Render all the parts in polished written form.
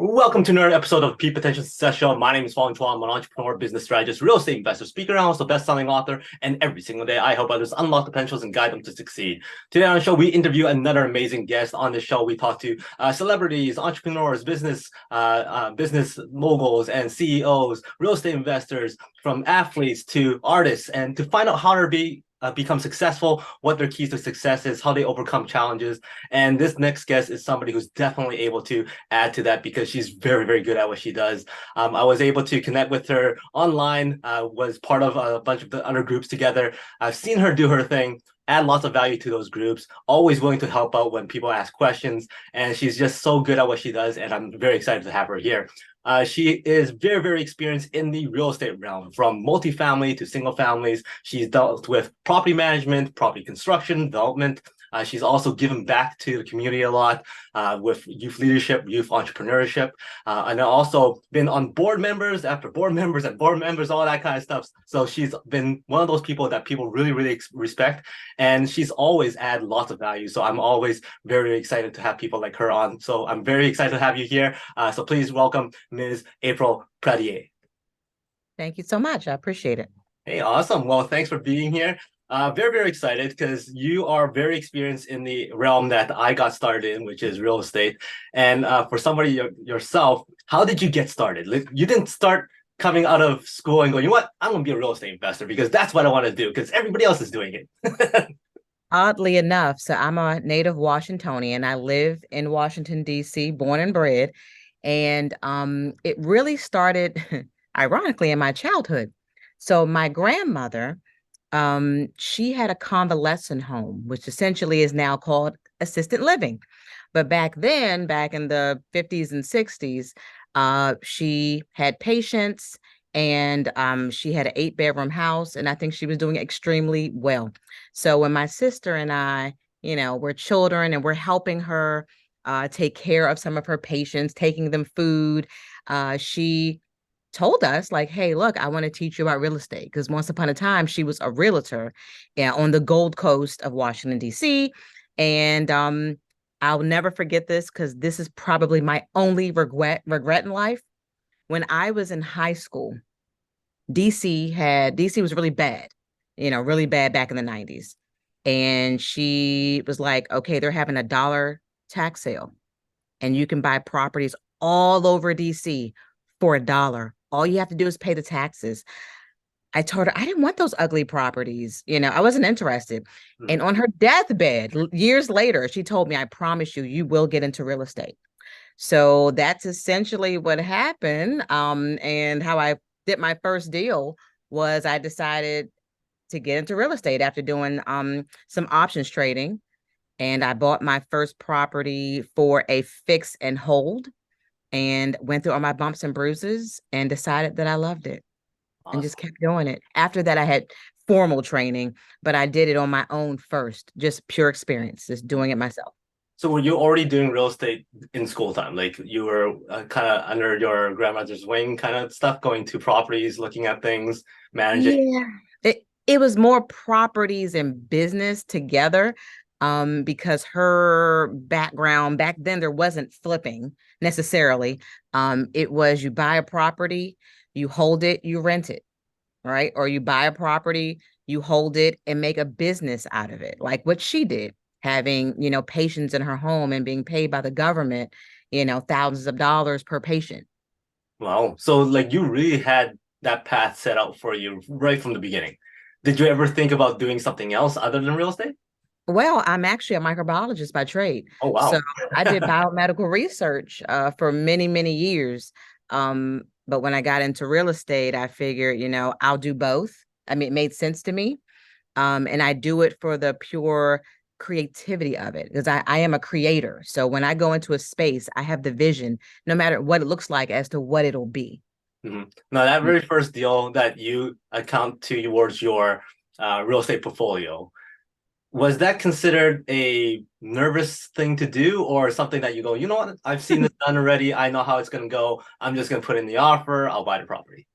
Welcome to another episode of the PPSS Show. My name is Fong. I'm an entrepreneur, business strategist, real estate investor, speaker, and also best-selling author. And every single day, I help others unlock the potentials and guide them to succeed. Today on the show, we interview another amazing guest. On this show, we talk to celebrities, entrepreneurs, business moguls, and CEOs, real estate investors, from athletes to artists, and to find out how to become successful, what their keys to success is, how they overcome challenges. And this next guest is somebody who's definitely able to add to that because she's very, very good at what she does. I was able to connect with her online, was part of a bunch of the other groups together. I've seen her do her thing, add lots of value to those groups, always willing to help out when people ask questions. And she's just so good at what she does. And I'm very excited to have her here. She is very, very experienced in the real estate realm, from multifamily to single families. She's dealt with property management, property construction, development. She's also given back to the community a lot with youth leadership, youth entrepreneurship, and also been on board members after board members and board members, all that kind of stuff. So she's been one of those people that people really, really respect, and she's always add lots of value. So I'm always very excited to have people like her on. So I'm very excited to have you here. So please welcome Ms. April PRADIER. Thank you so much. I appreciate it. Hey, awesome. Well, thanks for being here. Very, very excited because you are very experienced in the realm that I got started in, which is real estate. And for somebody yourself, how did you get started? You didn't start coming out of school and going, you know what, I'm going to be a real estate investor because that's what I want to do because everybody else is doing it. Oddly enough, so I'm a native Washingtonian. I live in Washington, D.C., born and bred. And it really started, ironically, in my childhood. So my grandmother, she had a convalescent home, which essentially is now called assisted living. But back then, back in the 50s and 60s, she had patients and she had an 8-bedroom house. And I think she was doing extremely well. So when my sister and I, we're children and we're helping her take care of some of her patients, taking them food, she told us like, hey, look, I want to teach you about real estate. Because once upon a time, she was a realtor on the Gold Coast of Washington, D.C. And I'll never forget this because this is probably my only regret in life. When I was in high school, DC was really bad, really bad back in the 90s. And she was like, okay, they're having a dollar tax sale and you can buy properties all over DC for $1. All you have to do is pay the taxes. I told her I didn't want those ugly properties. I wasn't interested. Mm-hmm. And on her deathbed, years later, she told me, I promise you, you will get into real estate. So that's essentially what happened. And how I did my first deal was I decided to get into real estate after doing some options trading. And I bought my first property for a fix and hold and went through all my bumps and bruises and decided that I loved it. Awesome. And just kept doing it. After that, I had formal training, but I did it on my own first, just pure experience, just doing it myself. So were you already doing real estate in school time? Like you were kind of under your grandmother's wing kind of stuff, going to properties, looking at things, managing? Yeah, it was more properties and business together. Because her background back then, there wasn't flipping necessarily. It was you buy a property, you hold it, you rent it, right? Or you buy a property, you hold it and make a business out of it. Like what she did, having, patients in her home and being paid by the government, thousands of dollars per patient. Wow. So like you really had that path set out for you right from the beginning. Did you ever think about doing something else other than real estate? Well, I'm actually a microbiologist by trade. Oh, wow. So I did biomedical research for many, many years. But when I got into real estate, I figured, I'll do both. I mean, it made sense to me. And I do it for the pure creativity of it because I am a creator. So when I go into a space, I have the vision, no matter what it looks like, as to what it'll be. Mm-hmm. Now, that very first deal that you account towards your real estate portfolio, was that considered a nervous thing to do or something that you go, you know what, I've seen this done already. I know how it's going to go. I'm just going to put in the offer. I'll buy the property.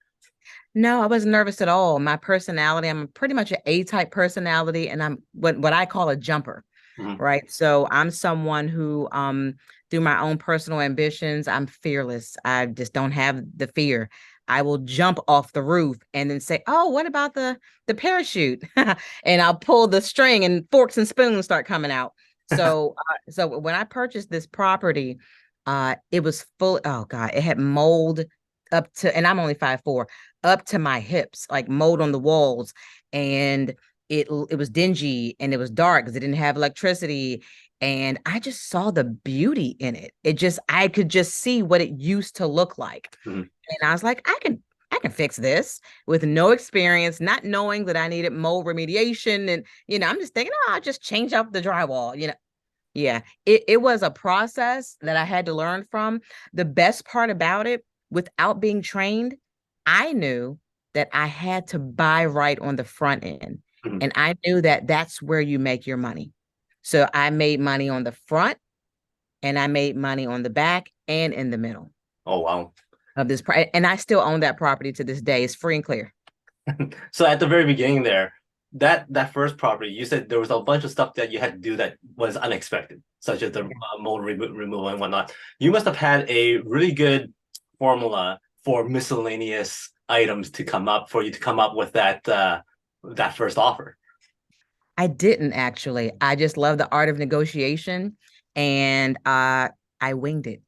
No, I wasn't nervous at all. My personality, I'm pretty much an A-type personality, and I'm what I call a jumper, right? So I'm someone who through my own personal ambitions, I'm fearless. I just don't have the fear. I will jump off the roof and then say, "Oh, what about the parachute?" And I'll pull the string, and forks and spoons start coming out. So when I purchased this property, it was full. Oh God, it had mold up to, and I'm only 5'4", up to my hips, like mold on the walls, and it was dingy and it was dark because it didn't have electricity. And I just saw the beauty in it. I could just see what it used to look like. Mhm. And I was like, I can fix this with no experience, not knowing that I needed mold remediation. And, I'm just thinking, oh, I'll just change up the drywall. Yeah, it was a process that I had to learn from. The best part about it, without being trained, I knew that I had to buy right on the front end. Mhm. And I knew that that's where you make your money. So I made money on the front, and I made money on the back and in the middle Oh, wow. of this. And I still own that property to this day. It's free and clear. So at the very beginning there, that first property, you said there was a bunch of stuff that you had to do that was unexpected, such as the mold removal and whatnot. You must have had a really good formula for miscellaneous items to come up for you to come up with that first offer. I didn't actually. I just love the art of negotiation, and I winged it.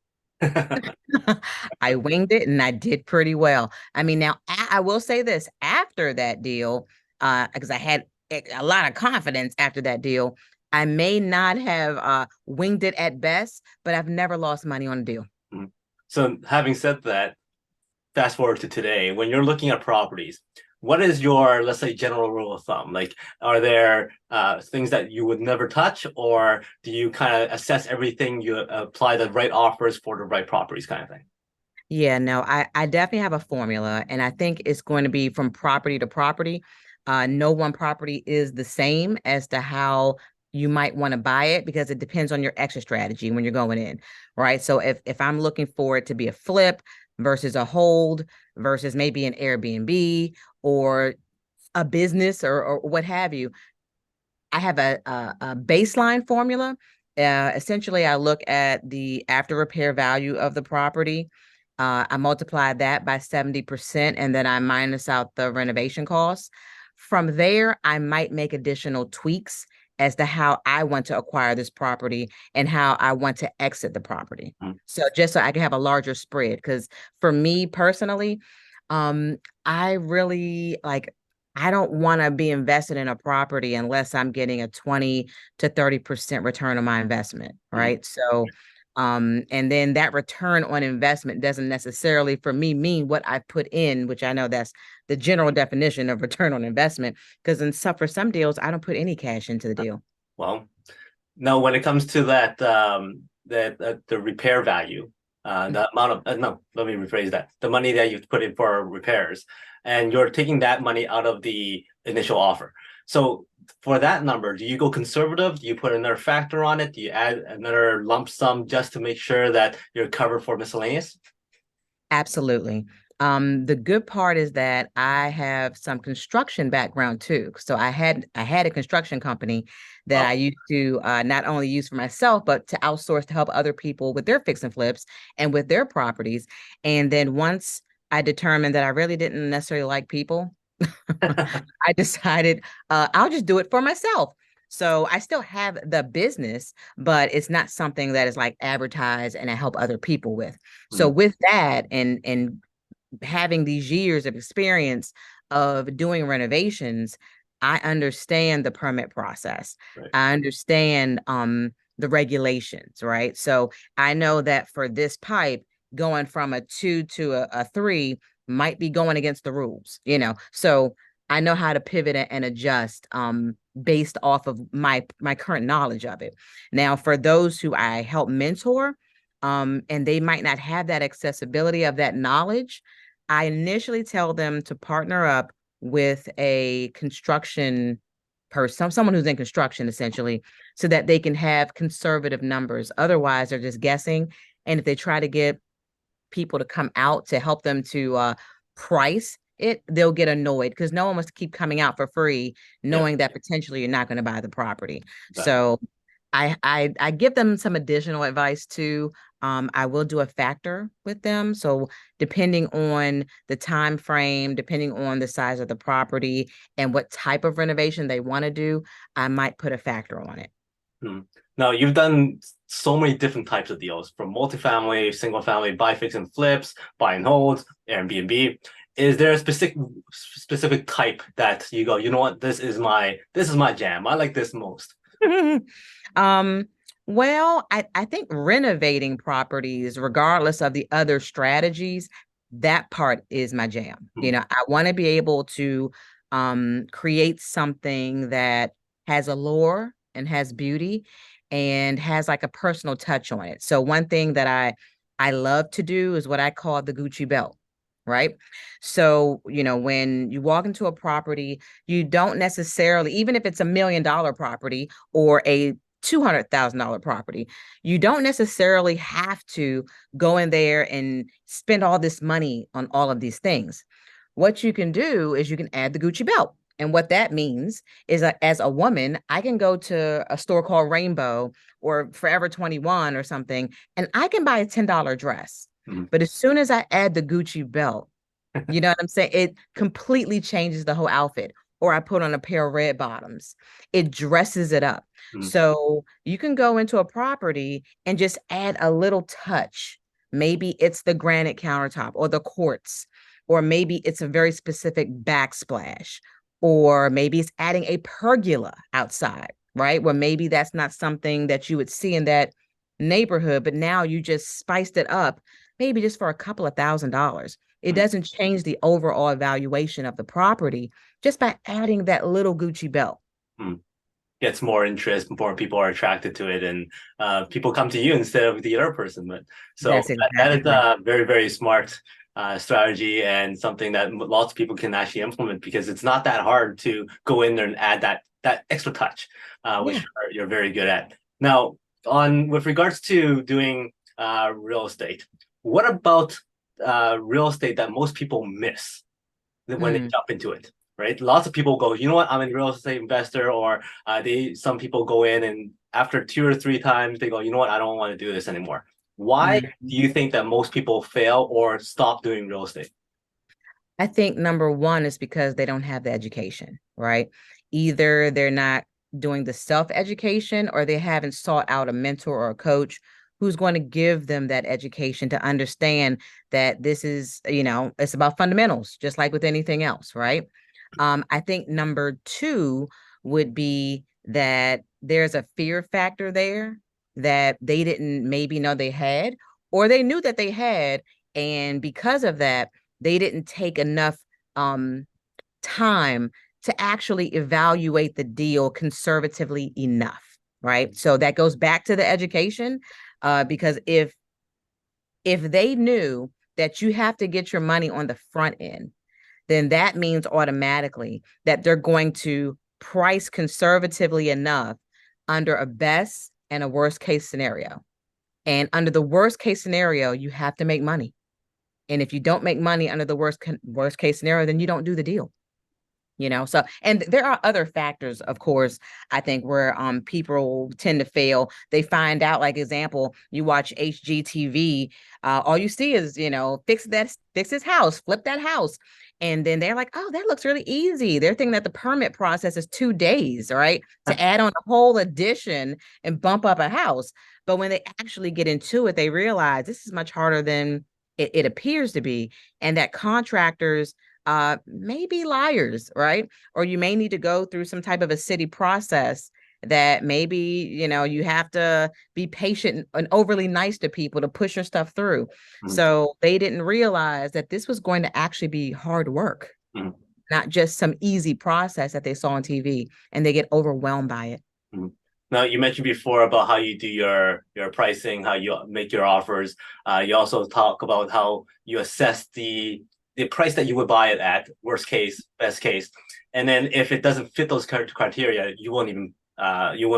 I winged it, and I did pretty well. I mean, now I will say this: after that deal, because I had a lot of confidence after that deal, I may not have winged it at best, but I've never lost money on a deal. Mhm. So having said that, fast forward to today, when you're looking at properties, what is your, let's say, general rule of thumb? Like, are there things that you would never touch, or do you kind of assess everything, you apply the right offers for the right properties kind of thing? Yeah, no, I definitely have a formula, and I think it's going to be from property to property. No one property is the same as to how you might want to buy it, because it depends on your exit strategy when you're going in, right? So if I'm looking for it to be a flip versus a hold versus maybe an Airbnb or a business, or what have you, I have a baseline formula. Essentially, I look at the after repair value of the property. I multiply that by 70%, and then I minus out the renovation costs. From there, I might make additional tweaks as to how I want to acquire this property and how I want to exit the property. Mhm. So just so I can have a larger spread. Because for me personally, I really like, I don't want to be invested in a property unless I'm getting a 20 to 30% return on my investment, Mhm. right? So, and then that return on investment doesn't necessarily for me mean what I put in, which I know that's the general definition of return on investment. Because for some deals, I don't put any cash into the deal. Well, now when it comes to the repair value, the amount of no, let me rephrase that. The money that you put in for repairs, and you're taking that money out of the initial offer. So for that number, do you go conservative? Do you put another factor on it? Do you add another lump sum just to make sure that you're covered for miscellaneous? Absolutely. The good part is that I have some construction background too. So I had a construction company that I Well, used to not only use for myself, but to outsource to help other people with their fix and flips and with their properties. And then once I determined that I really didn't necessarily like people, I decided I'll just do it for myself. So I still have the business, but it's not something that is like advertised and I help other people with. So mhm, with that, and having these years of experience of doing renovations, I understand the permit process. right. I understand the regulations, right? So I know that for this pipe, going from a 2 to a 3 might be going against the rules. So I know how to pivot and adjust based off of my current knowledge of it. Now, for those who I help mentor, and they might not have that accessibility of that knowledge, I initially tell them to partner up with a construction person, someone who's in construction essentially, so that they can have conservative numbers. Otherwise, they're just guessing. And if they try to get people to come out to help them to price it, they'll get annoyed because no one wants to keep coming out for free, Yeah, knowing that potentially you're not going to buy the property. exactly. So I give them some additional advice too. I will do a factor with them. So depending on the time frame, depending on the size of the property and what type of renovation they want to do, I might put a factor on it. Hmm. Now, you've done so many different types of deals from multifamily, single family, buy, fix, and flips, buy and hold, Airbnb. Is there a specific type that you go, you know what, this is my jam. I like this most. um, well, I think renovating properties, regardless of the other strategies, that part is my jam. Hmm. You know, I want to be able to create something that has allure and has beauty and has like a personal touch on it. So one thing that I love to do is what I call the Gucci belt. Right. So, you know, when you walk into a property, you don't necessarily, even if it's $1 million property or a $200,000 property, you don't necessarily have to go in there and spend all this money on all of these things. What you can do is you can add the Gucci belt. And what that means is that as a woman, I can go to a store called Rainbow or Forever 21 or something, and I can buy a $10 dress. Hmm. But as soon as I add the Gucci belt, you know what I'm saying? It completely changes the whole outfit. Or I put on a pair of red bottoms. It dresses it up. Hmm. So you can go into a property and just add a little touch. Maybe it's the granite countertop or the quartz, or maybe it's a very specific backsplash, or maybe it's adding a pergola outside, right? Where maybe that's not something that you would see in that neighborhood, but now you just spiced it up, maybe just for a couple of $1,000s. It Hmm. doesn't change the overall evaluation of the property just by adding that little Gucci belt. Hmm. Gets more interest, more people are attracted to it, and people come to you instead of the other person. But so That's that exactly is right. a very, very smart strategy and something that lots of people can actually implement because it's not that hard to go in there and add that extra touch, which Yeah. you're very good at. Now, on with regards to doing real estate, what about real estate that most people miss when they Mm. jump into it? Right, lots of people go, you know what, I'm a real estate investor, or some people go in and after 2 or 3 times they go, you know what, I don't want to do this anymore. Why Mm. do you think that most people fail or stop doing real estate? I think number one is because they don't have the education, right? Either they're not doing the self-education or they haven't sought out a mentor or a coach who's going to give them that education to understand that this is, you know, it's about fundamentals, just like with anything else, right? I think number two would be that there's a fear factor there that they didn't maybe know they had, or they knew that they had. And because of that, they didn't take enough um, time to actually evaluate the deal conservatively enough, right? So that goes back to the education, because if they knew that you have to get your money on the front end, then that means automatically that they're going to price conservatively enough under a best and a worst case scenario. And under the worst case scenario, you have to make money. And if you don't make money under the worst case scenario, then you don't do the deal. You know, so and there are other factors, of course, I think where people tend to fail. They find out, like example, you watch HGTV, all you see is, you know, fix this house, flip that house. And then they're like, oh, that looks really easy. They're thinking that the permit process is 2 days, right? To add on a whole addition and bump up a house. But when they actually get into it, they realize this is much harder than it appears to be. And that contractors may be liars, right? Or you may need to go through some type of a city process that maybe, you know, you have to be patient and overly nice to people to push your stuff through. Mhm. So they didn't realize that this was going to actually be hard work, Mhm. not just some easy process that they saw on TV, and they get overwhelmed by it. Mhm. Now, you mentioned before about how you do your pricing, how you make your offers. You also talk about how you assess the price that you would buy it at, worst case, best case, and then if it doesn't fit those criteria, you wouldn't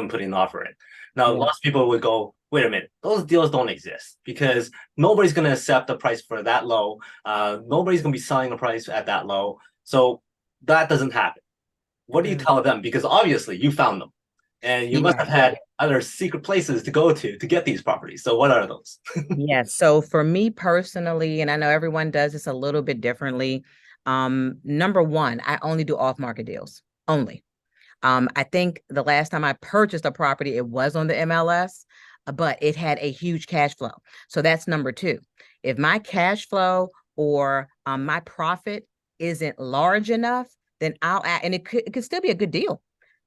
put in an offer in. Now, Yeah. lots of people would go, wait a minute, those deals don't exist because nobody's going to accept the price for that low. Nobody's going to be selling a price at that low, so that doesn't happen. What do you Mm. tell them? Because obviously you found them. And you must Yeah. have had other secret places to go to get these properties. So what are those? Yeah. So for me personally, and I know everyone does this a little bit differently. Number one, I only do off-market deals only. I think the last time I purchased a property, it was on the MLS, but it had a huge cash flow. So that's number two. If my cash flow or my profit isn't large enough, then and it could still be a good deal.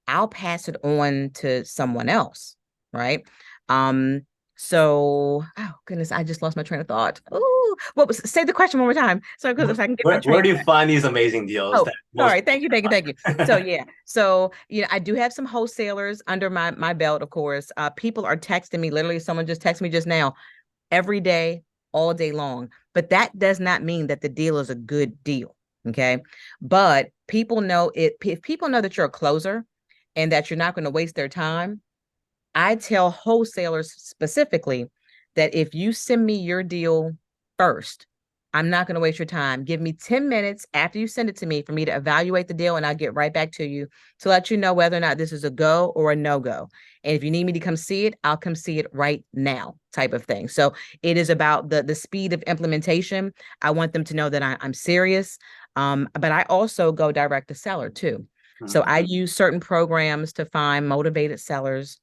I'll pass it on to someone else, right? Um, so oh goodness, I just lost my train of thought. Oh, what was say the question one more time? So because I can get my Where train do you back. find these amazing deals Oh, that most sorry. Thank you, thank you, thank you. So yeah, so I do have some wholesalers under my belt, of course. People are texting me. Literally, someone just texted me just now, every day, all day long. But that does not mean that the deal is a good deal. Okay. But people know it. If people know that you're a closer and that you're not going to waste their time, I tell wholesalers specifically that if you send me your deal first, I'm not going to waste your time. Give me 10 minutes after you send it to me for me to evaluate the deal, and I'll get right back to you to let you know whether or not this is a go or a no go. And if you need me to come see it, I'll come see it right now, type of thing. So it is about the speed of implementation. I want them to know that I'm serious. But I also go direct to seller too. So I use certain programs to find motivated sellers,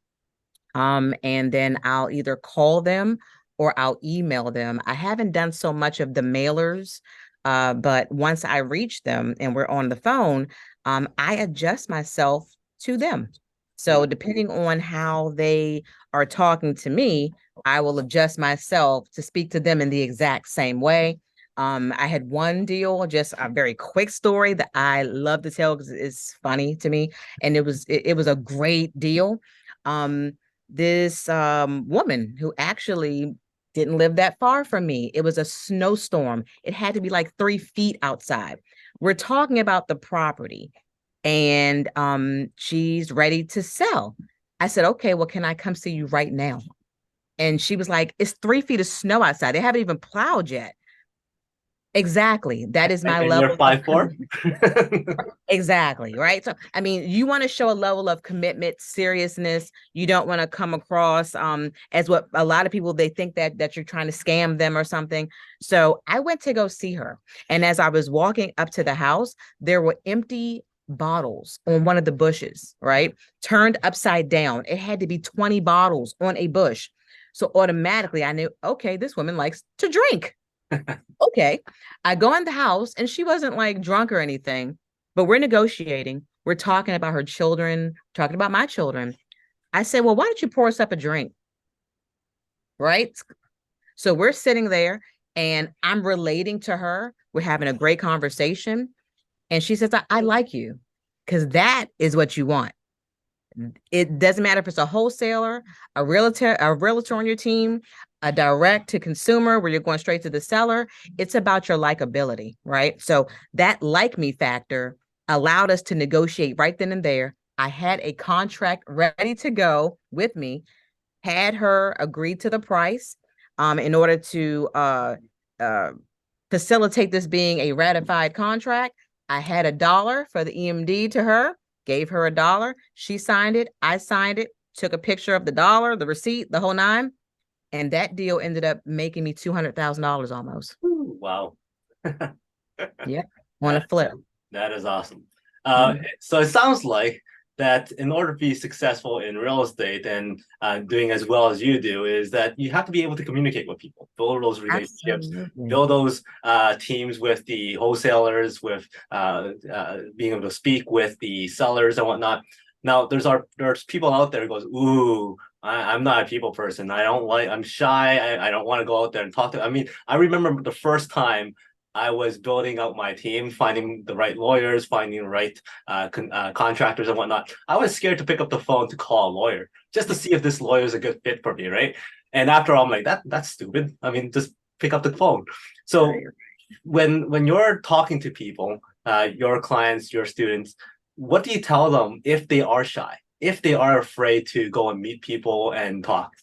and then I'll either call them or I'll email them. I haven't done so much of the mailers, but once I reach them and we're on the phone, I adjust myself to them. So depending on how they are talking to me, I will adjust myself to speak to them in the exact same way. I had one deal, just a very quick story that I love to tell because it's funny to me, and it was a great deal. Um, this woman who actually didn't live that far from me. It was a snowstorm. It had to be like 3 feet outside. We're talking about the property, and she's ready to sell. I said, okay, well, can I come see you right now? And she was like, it's 3 feet of snow outside. They haven't even plowed yet. Exactly. That is my and you're level of 5'4"? exactly, right? So, I mean, you want to show a level of commitment, seriousness. You don't want to come across as what a lot of people they think that you're trying to scam them or something. So, I went to go see her, and as I was walking up to the house, there were empty bottles on one of the bushes, right? Turned upside down. It had to be 20 bottles on a bush. So automatically I knew, okay, this woman likes to drink. Okay. I go in the house and she wasn't like drunk or anything, but we're negotiating. We're talking about her children, talking about my children. I said, well, why don't you pour us up a drink? Right. So we're sitting there and I'm relating to her. We're having a great conversation. And she says, I like you because that is what you want. It doesn't matter if it's a wholesaler, a realtor on your team, a direct to consumer where you're going straight to the seller. It's about your likability, right? So that like me factor allowed us to negotiate right then and there. I had a contract ready to go with me, had her agree to the price in order to uh, facilitate this being a ratified contract. I had $1 for the EMD to her, gave her $1. She signed it. I signed it, took a picture of the dollar, the receipt, the whole nine. And that deal ended up making me $200,000 almost. Wow. Yeah. On a flip. That is awesome. Mhm. So it sounds like that in order to be successful in real estate and doing as well as you do, is that you have to be able to communicate with people, build those relationships, Absolutely. build those teams with the wholesalers, with being able to speak with the sellers and whatnot. Now, there's people out there who goes, ooh, I'm not a people person. I'm shy. I don't want to go out there and talk to. I mean, I remember the first time I was building out my team, finding the right lawyers, finding the right contractors and whatnot. I was scared to pick up the phone to call a lawyer just to see if this lawyer is a good fit for me, right? And after all, I'm like, that's stupid. I mean, just pick up the phone. So Right. when you're talking to people, your clients, your students, what do you tell them if they are shy, if they are afraid to go and meet people and talk?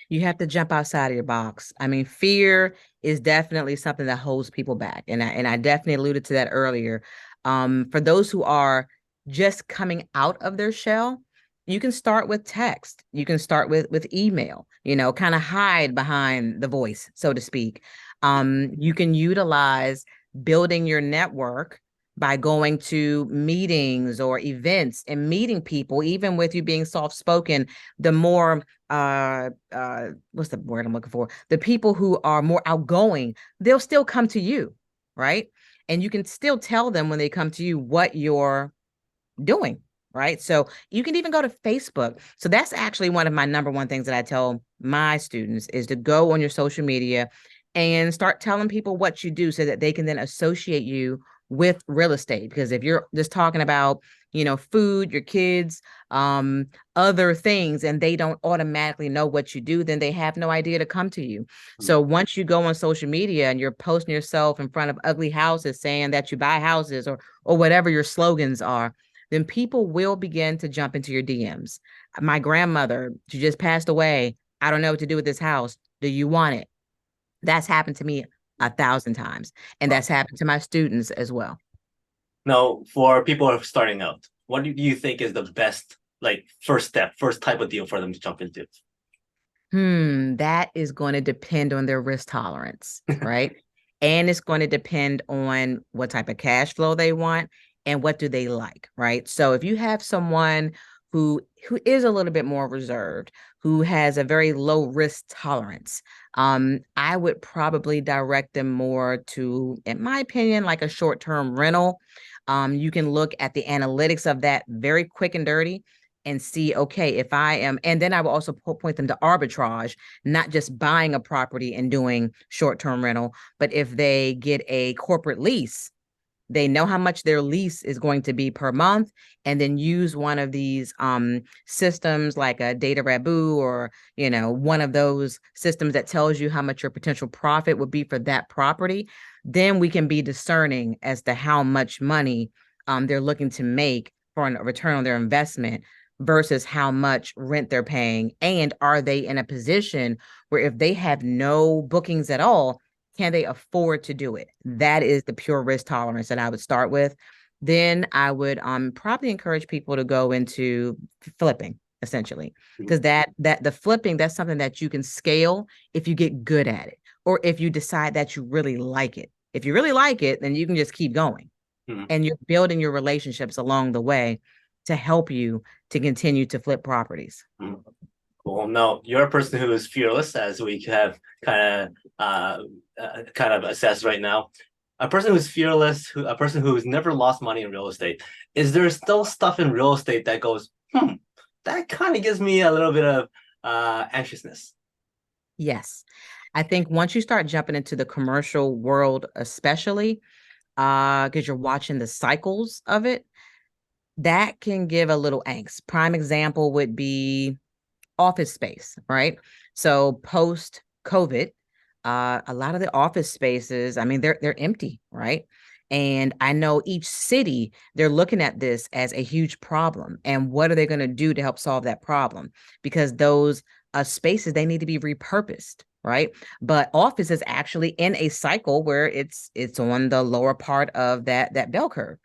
You have to jump outside of your box. I mean, fear is definitely something that holds people back. And I definitely alluded to that earlier. For those who are just coming out of their shell, You can start with text. You can start with email, kind of hide behind the voice, so to speak. You can utilize building your network by going to meetings or events and meeting people. Even with you being soft-spoken, the more what's the word I'm looking for? The people who are more outgoing, they'll still come to you, right? And you can still tell them when they come to you what you're doing, right? So you can even go to Facebook. So that's actually one of my number one things that I tell my students is to go on your social media and start telling people what you do so that they can then associate you with real estate. Because if you're just talking about, food, your kids, other things, and they don't automatically know what you do, then they have no idea to come to you. So once you go on social media and you're posting yourself in front of ugly houses saying that you buy houses or whatever your slogans are, then people will begin to jump into your DMs. My grandmother, she just passed away. I don't know what to do with this house. Do you want it? That's happened to me 1,000 times. And that's happened to my students as well. Now, for people who are starting out, what do you think is the best, like, first step, first type of deal for them to jump into? That is going to depend on their risk tolerance, right? And it's going to depend on what type of cash flow they want and what do they like, right? So if you have someone who is a little bit more reserved, who has a very low risk tolerance, I would probably direct them more to, in my opinion, like a short-term rental. You can look at the analytics of that very quick and dirty and see, okay, if I am, and then I will also point them to arbitrage, not just buying a property and doing short-term rental, but if they get a corporate lease, they know how much their lease is going to be per month, and then use one of these systems like a Data Rabu or, one of those systems that tells you how much your potential profit would be for that property. Then we can be discerning as to how much money they're looking to make for a return on their investment versus how much rent they're paying. And are they in a position where if they have no bookings at all, can they afford to do it? That is the pure risk tolerance that I would start with. Then I would probably encourage people to go into flipping, essentially, because that the flipping, that's something that you can scale if you get good at it, or if you decide that you really like it. If you really like it, then you can just keep going, and you're building your relationships along the way to help you to continue to flip properties. Well, no, you're a person who is fearless, as we have kind of assessed right now. A person who's fearless, a person who's never lost money in real estate. Is there still stuff in real estate that goes, that kind of gives me a little bit of anxiousness? Yes. I think once you start jumping into the commercial world, especially, because you're watching the cycles of it, that can give a little angst. Prime example would be office space, right? So post COVID, a lot of the office spaces, I mean, they're empty, right? And I know each city, they're looking at this as a huge problem. And what are they going to do to help solve that problem? Because those spaces, they need to be repurposed, right? But office is actually in a cycle where it's on the lower part of that bell curve.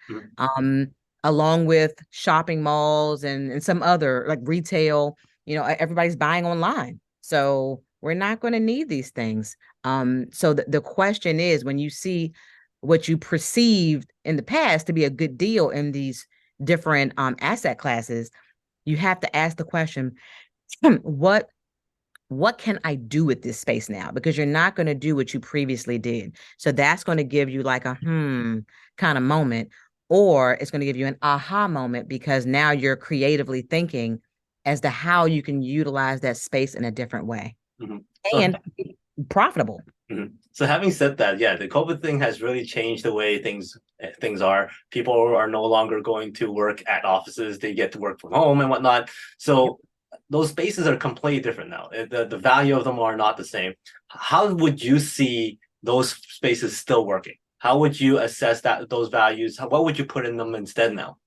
Along with shopping malls and some other like retail, everybody's buying online. So we're not going to need these things. So the question is, when you see what you perceived in the past to be a good deal in these different asset classes, you have to ask the question, what can I do with this space now? Because you're not going to do what you previously did. So that's going to give you like a kind of moment, or it's going to give you an aha moment because now you're creatively thinking as to how you can utilize that space in a different way and profitable. So having said that, yeah, the COVID thing has really changed the way things are. People are no longer going to work at offices; they get to work from home and whatnot. So those spaces are completely different now. The value of them are not the same. How would you see those spaces still working? How would you assess those values? What would you put in them instead now?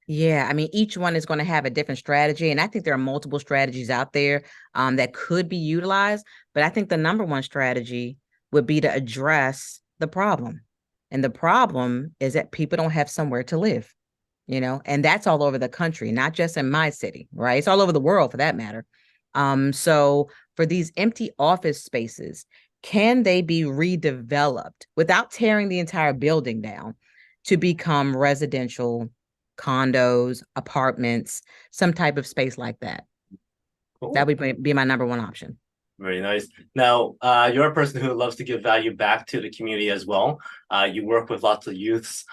Yeah, I mean, each one is going to have a different strategy. And I think there are multiple strategies out there that could be utilized. But I think the number one strategy would be to address the problem. And the problem is that people don't have somewhere to live. and that's all over the country, not just in my city, right? It's all over the world for that matter. So for these empty office spaces, can they be redeveloped without tearing the entire building down to become residential condos, apartments, some type of space like that? That Cool. would be my number one option. Very nice. Now, you're a person who loves to give value back to the community as well. You work with lots of youths,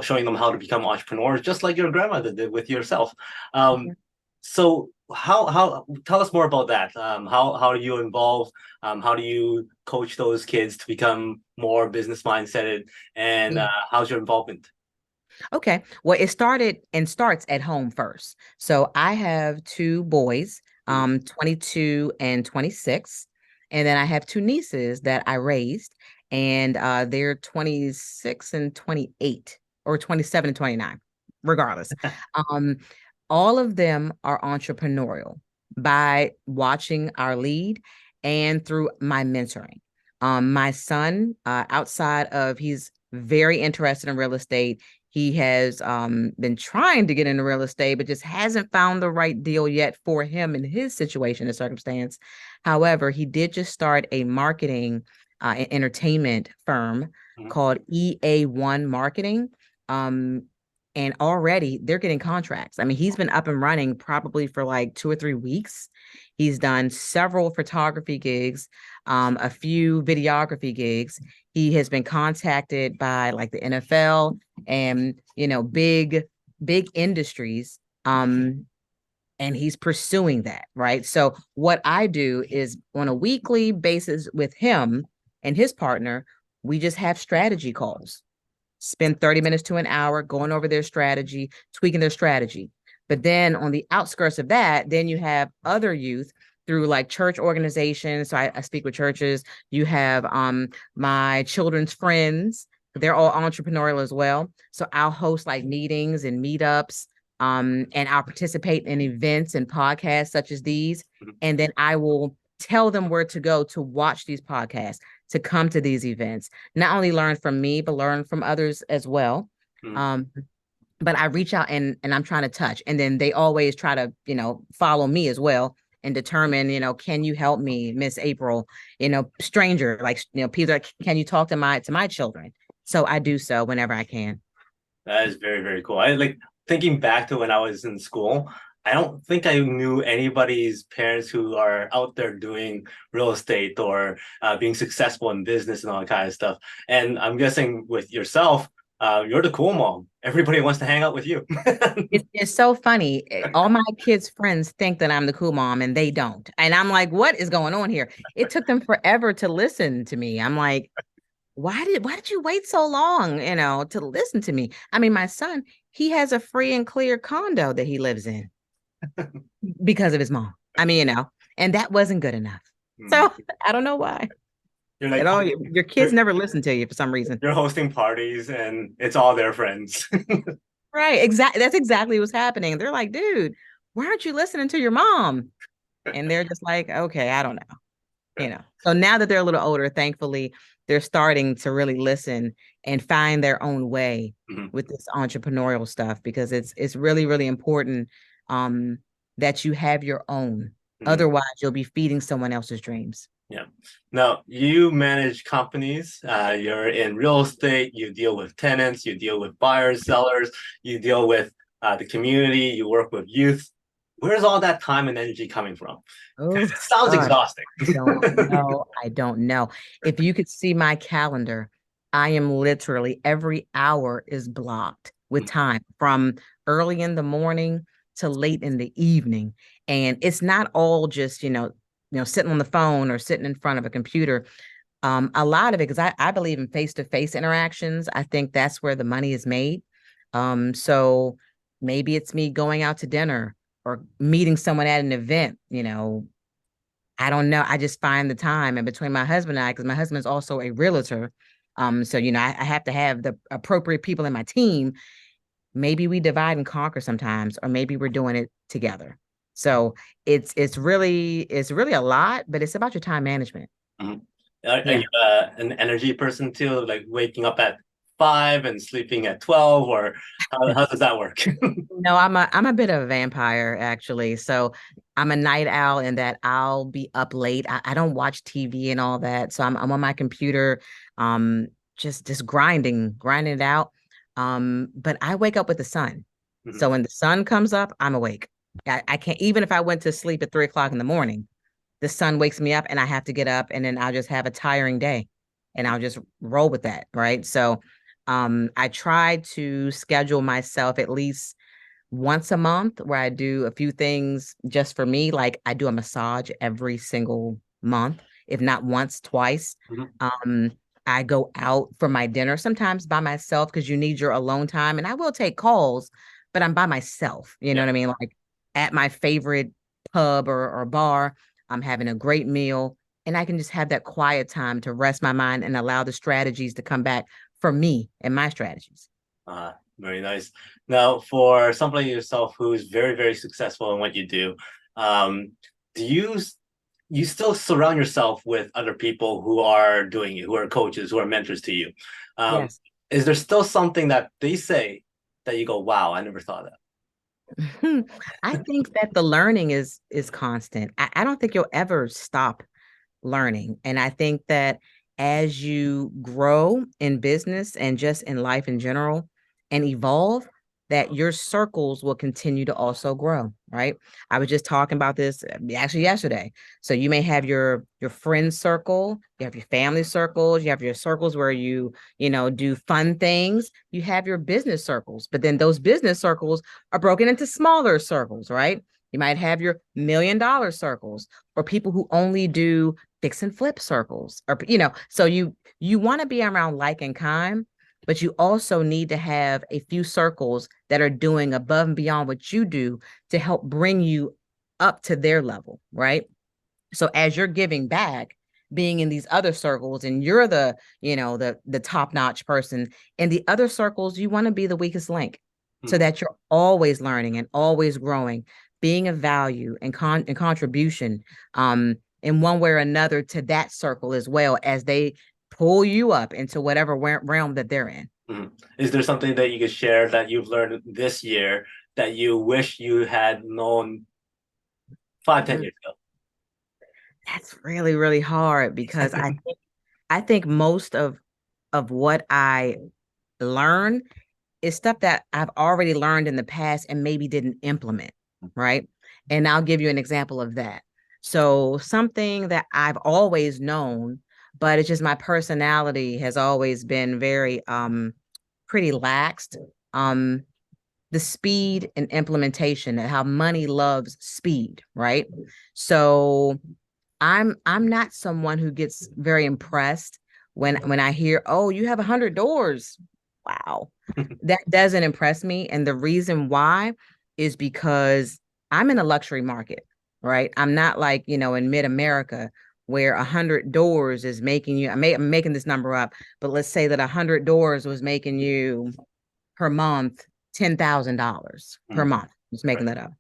showing them how to become entrepreneurs, just like your grandmother did with yourself. Um, so, how tell us more about that? How do you involve? How do you coach those kids to become more business mindseted? And Yeah. how's your involvement? Okay. Well, it started and starts at home first. So I have two boys, Mhm. 22 and 26. And then I have two nieces that I raised, and they're 26 and 28, or 27 and 29, regardless. Um, all of them are entrepreneurial by watching our lead and through my mentoring. My son, outside of he's very interested in real estate. He has been trying to get into real estate, but just hasn't found the right deal yet for him in his situation and circumstance. However, he did just start a marketing and entertainment firm Mhm. called EA1 Marketing. Um, and already they're getting contracts. I mean, he's been up and running probably for like 2 or 3 weeks. He's done several photography gigs, a few videography gigs. He has been contacted by like the NFL and big industries, and he's pursuing that, right? So what I do is on a weekly basis with him and his partner, we just have strategy calls, spend 30 minutes to an hour going over their strategy, tweaking their strategy. But then on the outskirts of that, then you have other youth through like church organizations. So I speak with churches. You have my children's friends. They're all entrepreneurial as well. So I'll host like meetings and meetups, and I'll participate in events and podcasts such as these. And then I will tell them where to go to watch these podcasts, to come to these events, not only learn from me, but learn from others as well. Mhm. Um, but I reach out and I'm trying to touch. And then they always try to, follow me as well and determine, can you help me, Miss April, stranger, like, Peter, can you talk to my children? So I do so whenever I can. That is very, very cool. I like thinking back to when I was in school. I don't think I knew anybody's parents who are out there doing real estate or being successful in business and all that kind of stuff. And I'm guessing with yourself, you're the cool mom. Everybody wants to hang out with you. It's so funny. All my kids' friends think that I'm the cool mom and they don't. And I'm like, what is going on here? It took them forever to listen to me. I'm like, why did you wait so long, to listen to me? I mean, my son, he has a free and clear condo that he lives in because of his mom. I mean, and that wasn't good enough. Hmm. So I don't know why. You're like Your kids you're, never listen to you for some reason. you're hosting parties and it's all their friends. Right. Exactly. That's exactly what's happening. They're like, dude, why aren't you listening to your mom? And they're just like, okay, I don't know. So now that they're a little older, thankfully, they're starting to really listen and find their own way Mhm. with this entrepreneurial stuff, because it's really, really important, um, that you have your own. Mhm. Otherwise, you'll be feeding someone else's dreams. Yeah. Now you manage companies. You're in real estate. You deal with tenants. You deal with buyers, sellers. You deal with the community. You work with youth. Where's all that time and energy coming from? Because Oh, it sounds gosh. exhausting. I don't know. I don't know. If you could see my calendar, I am literally every hour is blocked with time from early in the morning to late in the evening. And it's not all just, sitting on the phone or sitting in front of a computer. A lot of it, because I believe in face-to-face interactions. I think that's where the money is made. So maybe it's me going out to dinner or meeting someone at an event. I don't know. I just find the time, and between my husband and I, because my husband is also a realtor. So I have to have the appropriate people in my team. Maybe we divide and conquer sometimes, or maybe we're doing it together. So it's really a lot, but it's about your time management. Mhm. Are Yeah. you an energy person too? Like waking up at 5 and sleeping at 12, or how does that work? No, I'm a bit of a vampire actually. So I'm a night owl in that I'll be up late. I don't watch TV and all that. So I'm on my computer, um, just grinding it out. But I wake up with the sun. Mhm. So when the sun comes up, I'm awake. I can't, even if I went to sleep at 3 o'clock in the morning, the sun wakes me up and I have to get up, and then I'll just have a tiring day and I'll just roll with that. Right. So I try to schedule myself at least once a month where I do a few things just for me. Like I do a massage every single month, if not once, twice. Mhm. Um, I go out for my dinner sometimes by myself because you need your alone time. And I will take calls, but I'm by myself. You know Yeah. what I mean? Like at my favorite pub or bar, I'm having a great meal and I can just have that quiet time to rest my mind and allow the strategies to come back for me and my strategies. Very nice. Now, for somebody like yourself who is very, very successful in what you do, um, do you still surround yourself with other people who are doing it, who are coaches, who are mentors to you? Um, Yes. is there still something that they say that you go, "Wow, I never thought of that." I think that the learning is constant. I don't think you'll ever stop learning. And I think that as you grow in business and just in life in general and evolve, that your circles will continue to also grow, right? I was just talking about this actually yesterday. So you may have your friend circle, you have your family circles, you have your circles where you do fun things, you have your business circles, but then those business circles are broken into smaller circles, right? You might have your $1 million circles or people who only do fix and flip circles or so you want to be around like and kind, but you also need to have a few circles that are doing above and beyond what you do to help bring you up to their level, right? So as you're giving back, being in these other circles and you're the top-notch person in the other circles, you want to be the weakest link so Hmm. that you're always learning and always growing, being of value and contribution in one way or another to that circle as well as they pull you up into whatever realm that they're in. Hmm. Is there something that you could share that you've learned this year that you wish you had known 5, 10 Mm, years ago? That's really, really hard because I think most of what I learn is stuff that I've already learned in the past and maybe didn't implement, right? And I'll give you an example of that. So, something that I've always known, but it's just my personality has always been very pretty laxed. Um the speed and implementation and how money loves speed, right? So I'm not someone who gets very impressed when I hear, oh, you have 100 doors. Wow. That doesn't impress me. And the reason why is because I'm in a luxury market, right? I'm not like, in mid-America where 100 doors is making you, I'm making this number up, but let's say that 100 doors was making you per month $10,000 per Hmm. month. Just making Right, that up.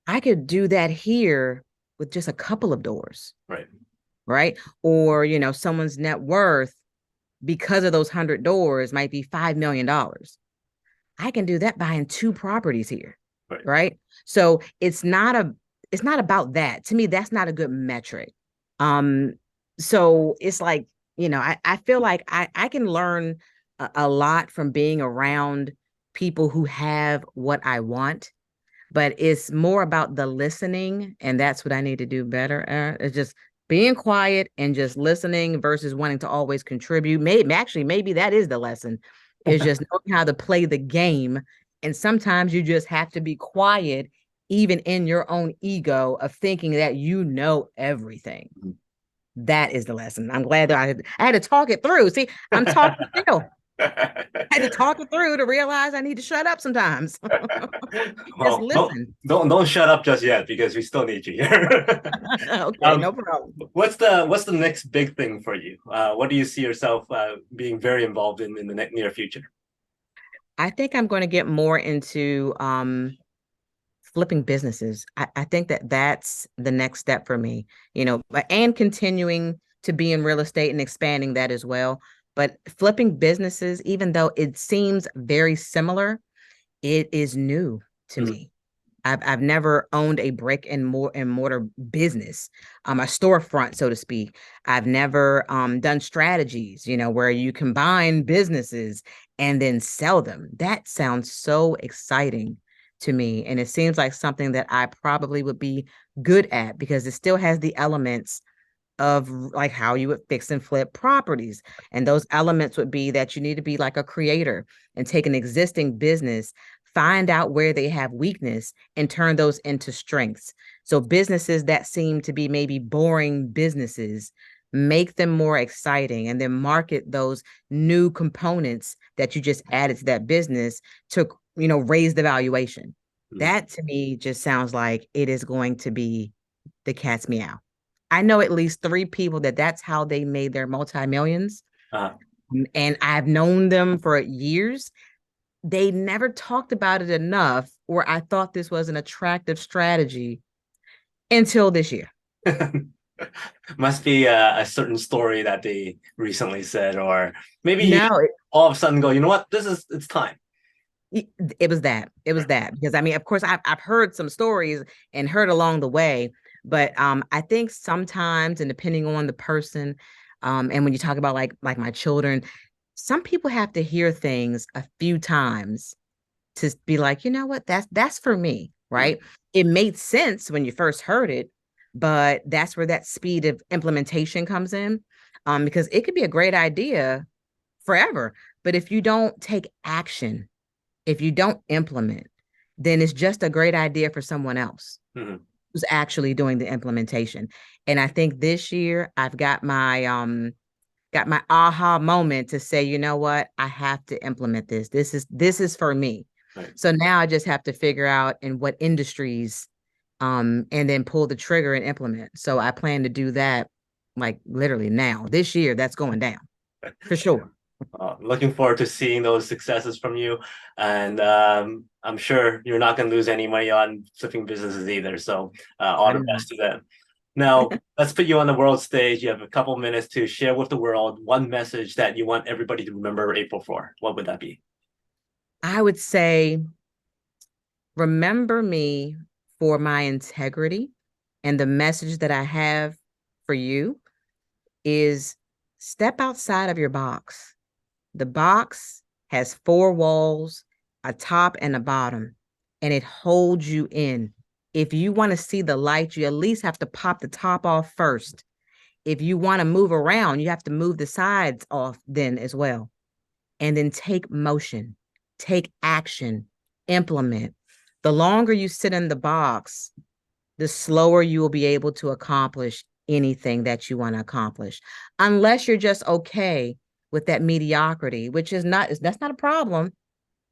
I could do that here with just a couple of doors, right. right? Or, someone's net worth because of those 100 doors might be $5 million. I can do that buying two properties here, Right. right? So it's not about that. To me, that's not a good metric. Um, so it's like, I feel like I can learn a lot from being around people who have what I want, but it's more about the listening, and that's what I need to do better. It's just being quiet and just listening versus wanting to always contribute. Maybe that is the lesson, is just knowing how to play the game. And sometimes you just have to be quiet, even in your own ego of thinking that you know everything. That is the lesson. I'm glad that I had to talk it through. See, I'm talking still. I had to talk it through to realize I need to shut up sometimes. Just Well, don't listen. don't shut up just yet because we still need you here. Okay, um, no problem. what's the next big thing for you? What do you see yourself being very involved in the near future? I think I'm going to get more into flipping businesses. I think that that's the next step for me, and continuing to be in real estate and expanding that as well. But flipping businesses, even though it seems very similar, it is new to Mhm. me. I've never owned a brick and mortar business, a storefront, so to speak. I've never done strategies, where you combine businesses and then sell them. That sounds so exciting to me. And it seems like something that I probably would be good at because it still has the elements of like how you would fix and flip properties. And those elements would be that you need to be like a creator and take an existing business, find out where they have weakness and turn those into strengths. So businesses that seem to be maybe boring businesses, make them more exciting and then market those new components that you just added to that business to, raise the valuation. Mhm. That to me just sounds like it is going to be the cat's meow. I know at least three people that's how they made their multi-millions. Uh, And I've known them for years. They never talked about it enough, or I thought this was an attractive strategy until this year. Must be a certain story that they recently said, or maybe you No, all of a sudden go, you know what, it's time. it was that. It was that because I mean, of course, I've heard some stories and heard along the way, but I think sometimes, and depending on the person, and when you talk about like my children, some people have to hear things a few times to be like, you know what, that's for me, Mhm. right? It made sense when you first heard it, but that's where that speed of implementation comes in, because it could be a great idea forever, but if you don't take action, if you don't implement, then it's just a great idea for someone else Mhm. who's actually doing the implementation. And I think this year I've got my aha moment to say, you know what, I have to implement this. This is for me. Right. So now I just have to figure out in what industries, and then pull the trigger and implement. So I plan to do that like literally now. This year, that's going down for sure. Looking forward to seeing those successes from you, and I'm sure you're not going to lose any money on flipping businesses either. So all I the know. best to them. Now, let's put you on the world stage. You have a couple minutes to share with the world one message that you want everybody to remember April for. What would that be? I would say remember me for my integrity, and the message that I have for you is step outside of your box. The box has four walls, a top and a bottom, and it holds you in. If you want to see the light, you at least have to pop the top off first. If you want to move around, you have to move the sides off then as well. And then take motion, take action, implement. The longer you sit in the box, the slower you will be able to accomplish anything that you want to accomplish, unless you're just okay with that mediocrity, which is not, that's not a problem.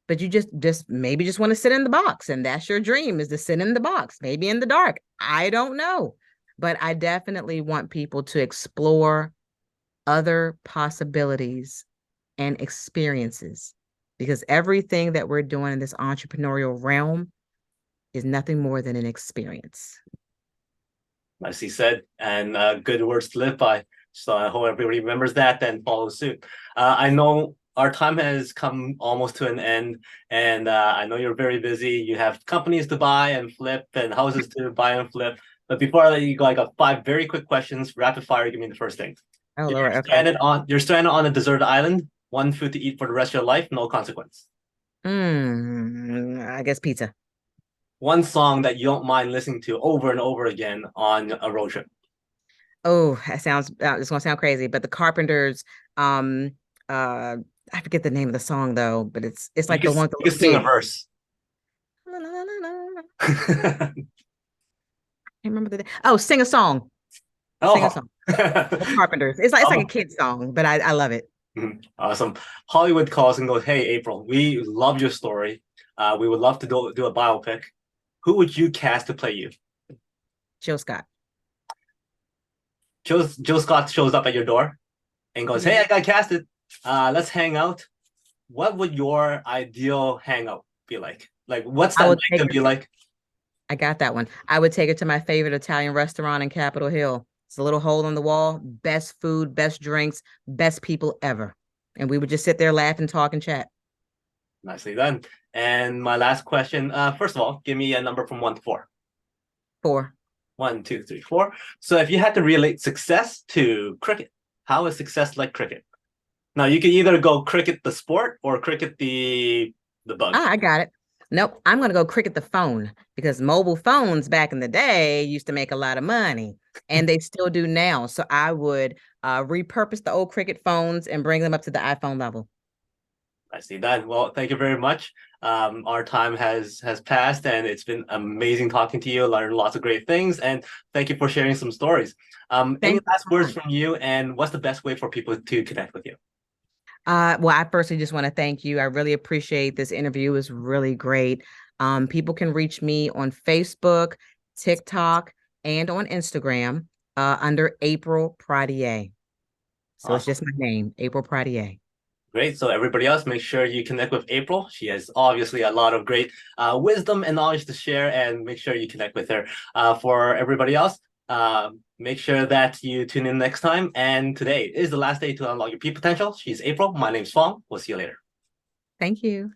But you just maybe just want to sit in the box, and that's your dream, is to sit in the box, maybe in the dark. I don't know, but I definitely want people to explore other possibilities and experiences, because everything that we're doing in this entrepreneurial realm is nothing more than an experience. Nicely said, and good words to live by. So I hope everybody remembers that and follows suit. I know our time has come almost to an end, and I know you're very busy. You have companies to buy and flip and houses to buy and flip. But before I let you go, I got five very quick questions, rapid fire. Give me the first thing. Oh, You're Lord. Okay. stranded on a desert island, one food to eat for the rest of your life, no consequence. I guess pizza. One song that you don't mind listening to over and over again on a road trip. Oh, that sounds, it's gonna sound crazy, but the Carpenters, um, uh, I forget the name of the song though, but it's You like can the one with the you can little sing a kid. verse. I can't remember oh, sing a song. Sing a Oh, song. The Carpenters. It's like a oh. kid song, but I love it. Mhm. Awesome. Hollywood calls and goes, "Hey, April, we love your story. We would love to do a biopic. Who would you cast to play you?" Jill Scott. Joe Scott shows up at your door and goes, "Hey, Mhm. I got casted. Let's hang out." What would your ideal hangout be like? Like, what's I that would night take gonna her. be like? I got that one. I would take her to my favorite Italian restaurant in Capitol Hill. It's a little hole in the wall. Best food, best drinks, best people ever. And we would just sit there, laugh and talk and chat. Nicely done. And my last question, first of all, give me a number from 1 to 4. 4. 1, 2, 3, 4. So if you had to relate success to cricket, how is success like cricket? Now you can either go cricket the sport or cricket the bug. I got it. Nope, I'm going to go cricket the phone because mobile phones back in the day used to make a lot of money and they still do now. So I would repurpose the old cricket phones and bring them up to the iPhone level. I see that. Well, thank you very much. Our time has passed, and it's been amazing talking to you. Learned lots of great things, and thank you for sharing some stories. Any last words from you, and what's the best way for people to connect with you? Well, I firstly just want to thank you. I really appreciate this interview. It was really great. People can reach me on Facebook, TikTok, and on Instagram under April Pradier. So it's just my name, April Pradier. Great. So everybody else, make sure you connect with April. She has obviously a lot of great wisdom and knowledge to share, and make sure you connect with her. For everybody else, make sure that you tune in next time. And today is the last day to unlock your peak potential. She's April. My name's Fong. We'll see you later. Thank you.